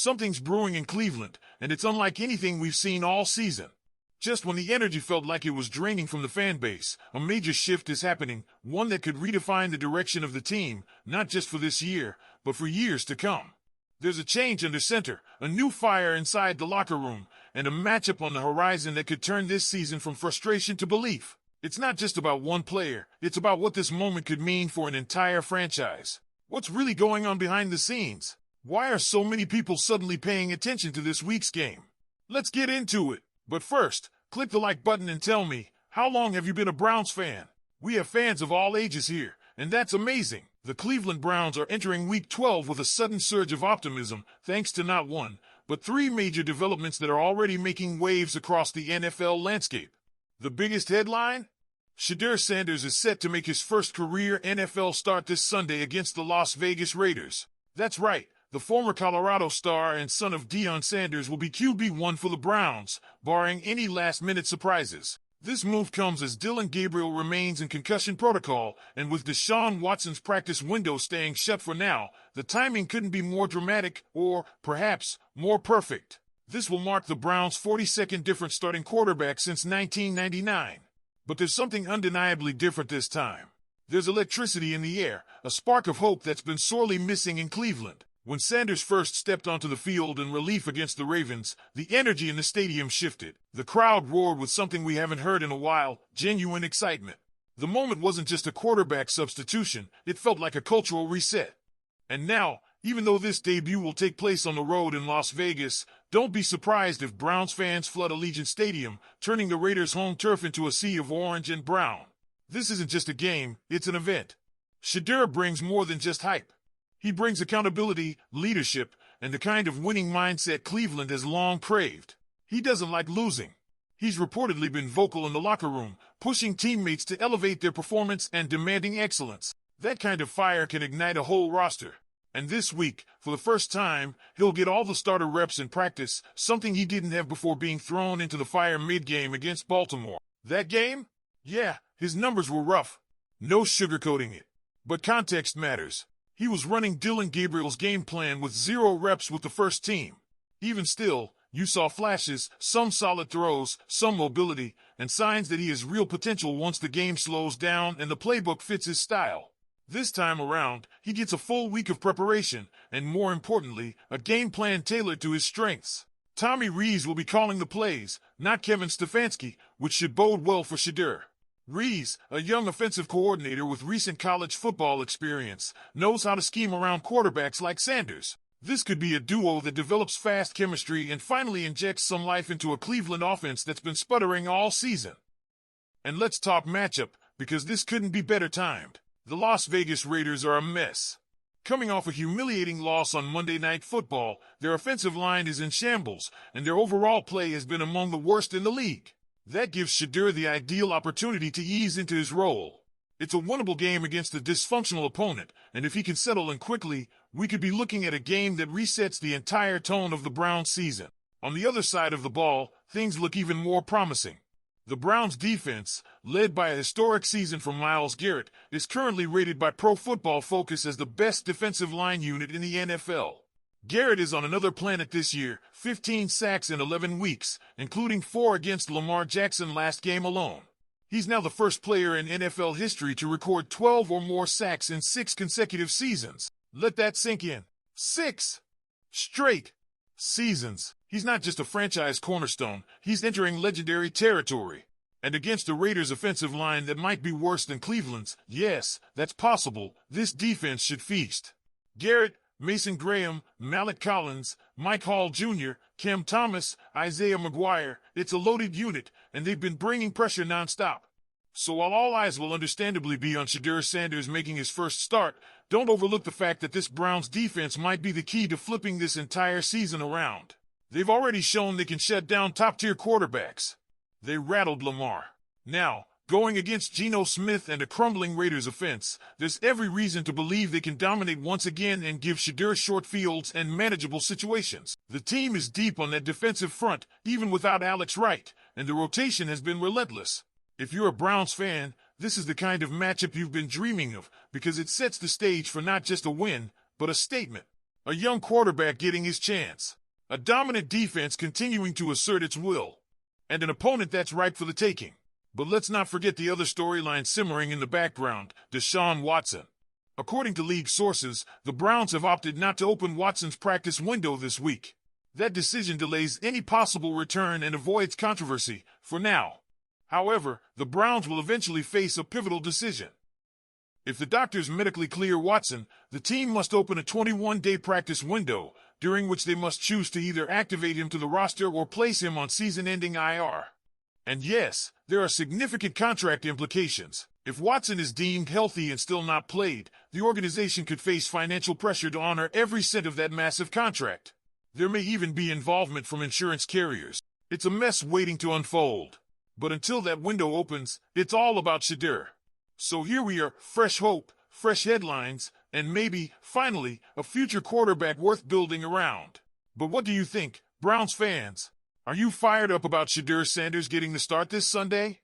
Something's brewing in Cleveland, and it's unlike anything we've seen all season. Just when the energy felt like it was draining from the fan base, a major shift is happening, one that could redefine the direction of the team, not just for this year, but for years to come. There's a change under center, a new fire inside the locker room, and a matchup on the horizon that could turn this season from frustration to belief. It's not just about one player, it's about what this moment could mean for an entire franchise. What's really going on behind the scenes? Why are so many people suddenly paying attention to this week's game? Let's get into it. But first, click the like button and tell me, how long have you been a Browns fan? We have fans of all ages here, and that's amazing. The Cleveland Browns are entering Week 12 with a sudden surge of optimism, thanks to not one, but three major developments that are already making waves across the NFL landscape. The biggest headline? Shedeur Sanders is set to make his first career NFL start this Sunday against the Las Vegas Raiders. That's right. The former Colorado star and son of Deion Sanders will be QB1 for the Browns, barring any last-minute surprises. This move comes as Dillon Gabriel remains in concussion protocol, and with Deshaun Watson's practice window staying shut for now, the timing couldn't be more dramatic or, perhaps, more perfect. This will mark the Browns' 42nd different starting quarterback since 1999. But there's something undeniably different this time. There's electricity in the air, a spark of hope that's been sorely missing in Cleveland. When Sanders first stepped onto the field in relief against the Ravens, the energy in the stadium shifted. The crowd roared with something we haven't heard in a while, genuine excitement. The moment wasn't just a quarterback substitution, it felt like a cultural reset. And now, even though this debut will take place on the road in Las Vegas, don't be surprised if Browns fans flood Allegiant Stadium, turning the Raiders' home turf into a sea of orange and brown. This isn't just a game, it's an event. Shedeur brings more than just hype. He brings accountability, leadership, and the kind of winning mindset Cleveland has long craved. He doesn't like losing. He's reportedly been vocal in the locker room, pushing teammates to elevate their performance and demanding excellence. That kind of fire can ignite a whole roster. And this week, for the first time, he'll get all the starter reps in practice, something he didn't have before being thrown into the fire mid-game against Baltimore. That game? Yeah, his numbers were rough. No sugarcoating it. But context matters. He was running Dillon Gabriel's game plan with 0 reps with the first team. Even still, you saw flashes, some solid throws, some mobility, and signs that he has real potential once the game slows down and the playbook fits his style. This time around, he gets a full week of preparation, and more importantly, a game plan tailored to his strengths. Tommy Rees will be calling the plays, not Kevin Stefanski, which should bode well for Shedeur. Rees, a young offensive coordinator with recent college football experience, knows how to scheme around quarterbacks like Sanders. This could be a duo that develops fast chemistry and finally injects some life into a Cleveland offense that's been sputtering all season. And let's talk matchup, because this couldn't be better timed. The Las Vegas Raiders are a mess. Coming off a humiliating loss on Monday Night Football, their offensive line is in shambles, and their overall play has been among the worst in the league. That gives Shedeur the ideal opportunity to ease into his role. It's a winnable game against a dysfunctional opponent, and if he can settle in quickly, we could be looking at a game that resets the entire tone of the Browns season. On the other side of the ball, things look even more promising. The Browns defense, led by a historic season from Myles Garrett, is currently rated by Pro Football Focus as the best defensive line unit in the NFL. Garrett is on another planet this year, 15 sacks in 11 weeks, including 4 against Lamar Jackson last game alone. He's now the first player in NFL history to record 12 or more sacks in 6 consecutive seasons. Let that sink in. 6 straight seasons. He's not just a franchise cornerstone, he's entering legendary territory. And against a Raiders offensive line that might be worse than Cleveland's, yes, that's possible, this defense should feast. Garrett, Mason Graham, Malik Collins, Mike Hall Jr., Cam Thomas, Isaiah McGuire, it's a loaded unit, and they've been bringing pressure nonstop. So while all eyes will understandably be on Shedeur Sanders making his first start, don't overlook the fact that this Browns defense might be the key to flipping this entire season around. They've already shown they can shut down top-tier quarterbacks. They rattled Lamar. Now, going against Geno Smith and a crumbling Raiders offense, there's every reason to believe they can dominate once again and give Shedeur short fields and manageable situations. The team is deep on that defensive front, even without Alex Wright, and the rotation has been relentless. If you're a Browns fan, this is the kind of matchup you've been dreaming of, because it sets the stage for not just a win, but a statement. A young quarterback getting his chance. A dominant defense continuing to assert its will. And an opponent that's ripe for the taking. But let's not forget the other storyline simmering in the background, Deshaun Watson. According to league sources, the Browns have opted not to open Watson's practice window this week. That decision delays any possible return and avoids controversy, for now. However, the Browns will eventually face a pivotal decision. If the doctors medically clear Watson, the team must open a 21-day practice window, during which they must choose to either activate him to the roster or place him on season-ending IR. And yes, there are significant contract implications. If Watson is deemed healthy and still not played, the organization could face financial pressure to honor every cent of that massive contract. There may even be involvement from insurance carriers. It's a mess waiting to unfold. But until that window opens, it's all about Shedeur. So here we are, fresh hope, fresh headlines, and maybe, finally, a future quarterback worth building around. But what do you think, Browns fans? Are you fired up about Shedeur Sanders getting the start this Sunday?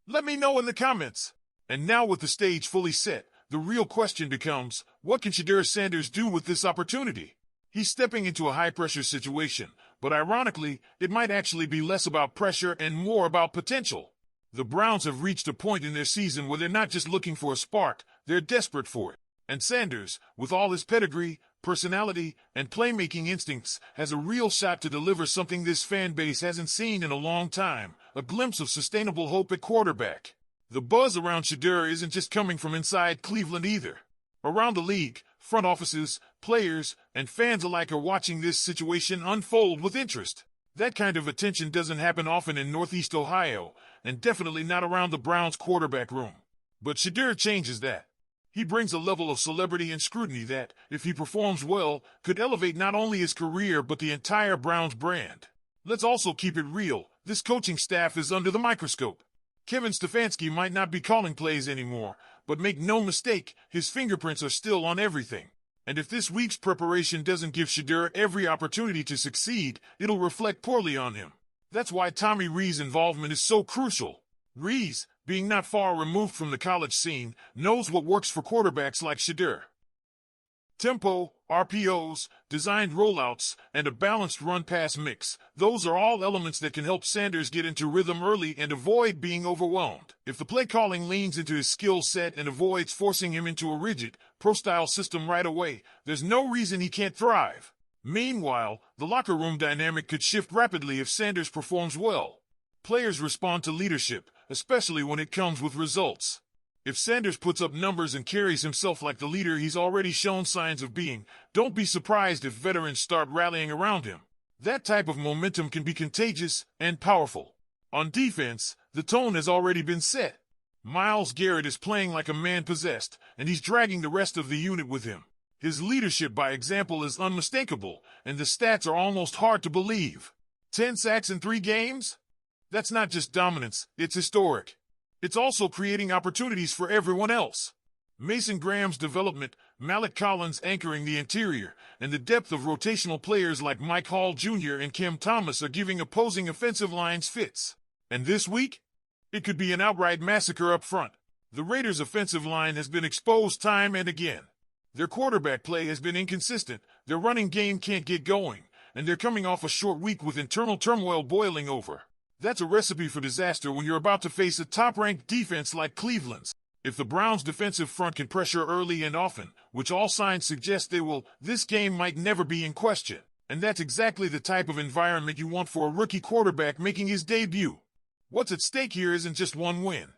Let me know in the comments. And now with the stage fully set, the real question becomes, what can Shedeur Sanders do with this opportunity? He's stepping into a high-pressure situation, but ironically, it might actually be less about pressure and more about potential. The Browns have reached a point in their season where they're not just looking for a spark, they're desperate for it. And Sanders, with all his pedigree, personality, and playmaking instincts, has a real shot to deliver something this fan base hasn't seen in a long time, a glimpse of sustainable hope at quarterback. The buzz around Shedeur isn't just coming from inside Cleveland either. Around the league, front offices, players, and fans alike are watching this situation unfold with interest. That kind of attention doesn't happen often in Northeast Ohio, and definitely not around the Browns' quarterback room. But Shedeur changes that. He brings a level of celebrity and scrutiny that, if he performs well, could elevate not only his career but the entire Browns brand. Let's also keep it real, this coaching staff is under the microscope. Kevin Stefanski might not be calling plays anymore, but make no mistake, his fingerprints are still on everything. And if this week's preparation doesn't give Shedeur every opportunity to succeed, it'll reflect poorly on him. That's why Tommy Rees' involvement is so crucial. Rees, being not far removed from the college scene, knows what works for quarterbacks like Shedeur. Tempo, RPOs, designed rollouts, and a balanced run-pass mix. Those are all elements that can help Sanders get into rhythm early and avoid being overwhelmed. If the play calling leans into his skill set and avoids forcing him into a rigid, pro-style system right away, there's no reason he can't thrive. Meanwhile, the locker room dynamic could shift rapidly if Sanders performs well. Players respond to leadership, especially when it comes with results. If Sanders puts up numbers and carries himself like the leader he's already shown signs of being, don't be surprised if veterans start rallying around him. That type of momentum can be contagious and powerful. On defense, the tone has already been set. Myles Garrett is playing like a man possessed, and he's dragging the rest of the unit with him. His leadership by example is unmistakable, and the stats are almost hard to believe. 10 sacks in 3 games? That's not just dominance, it's historic. It's also creating opportunities for everyone else. Mason Graham's development, Malik Collins anchoring the interior, and the depth of rotational players like Mike Hall Jr. and Kim Thomas are giving opposing offensive lines fits. And this week? It could be an outright massacre up front. The Raiders' offensive line has been exposed time and again. Their quarterback play has been inconsistent, their running game can't get going, and they're coming off a short week with internal turmoil boiling over. That's a recipe for disaster when you're about to face a top-ranked defense like Cleveland's. If the Browns' defensive front can pressure early and often, which all signs suggest they will, this game might never be in question. And that's exactly the type of environment you want for a rookie quarterback making his debut. What's at stake here isn't just one win.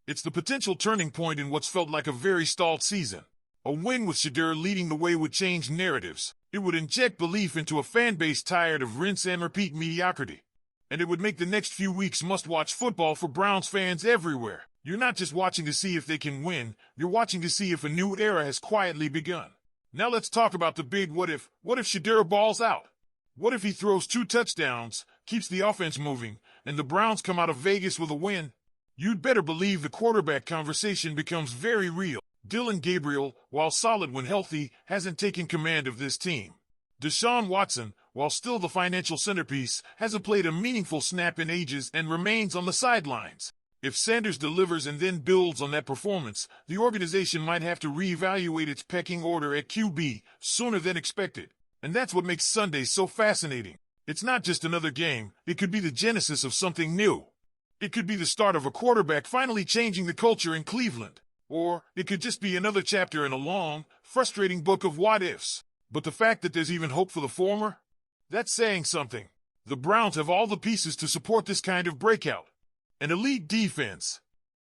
It's the potential turning point in what's felt like a very stalled season. A win with Shedeur leading the way would change narratives. It would inject belief into a fan base tired of rinse-and-repeat mediocrity. And it would make the next few weeks must-watch football for Browns fans everywhere. You're not just watching to see if they can win, you're watching to see if a new era has quietly begun. Now let's talk about the big what if. What if Shedeur balls out? What if he throws 2 touchdowns, keeps the offense moving, and the Browns come out of Vegas with a win? You'd better believe the quarterback conversation becomes very real. Dylan Gabriel, while solid when healthy, hasn't taken command of this team. Deshaun Watson, while still the financial centerpiece, hasn't played a meaningful snap in ages and remains on the sidelines. If Sanders delivers and then builds on that performance, the organization might have to reevaluate its pecking order at QB sooner than expected. And that's what makes Sundays so fascinating. It's not just another game, it could be the genesis of something new. It could be the start of a quarterback finally changing the culture in Cleveland. Or it could just be another chapter in a long, frustrating book of what-ifs. But the fact that there's even hope for the former? That's saying something. The Browns have all the pieces to support this kind of breakout. An elite defense.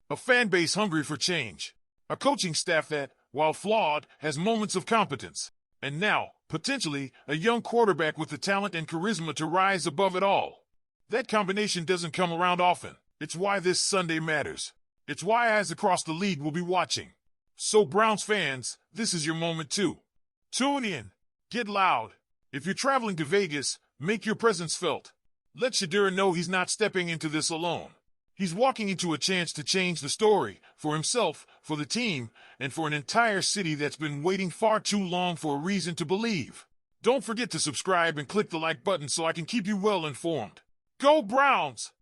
A fan base hungry for change. A coaching staff that, while flawed, has moments of competence. And now, potentially, a young quarterback with the talent and charisma to rise above it all. That combination doesn't come around often. It's why this Sunday matters. It's why eyes across the league will be watching. So Browns fans, this is your moment too. Tune in. Get loud. If you're traveling to Vegas, make your presence felt. Let Shedeur know he's not stepping into this alone. He's walking into a chance to change the story, for himself, for the team, and for an entire city that's been waiting far too long for a reason to believe. Don't forget to subscribe and click the like button so I can keep you well informed. Go Browns!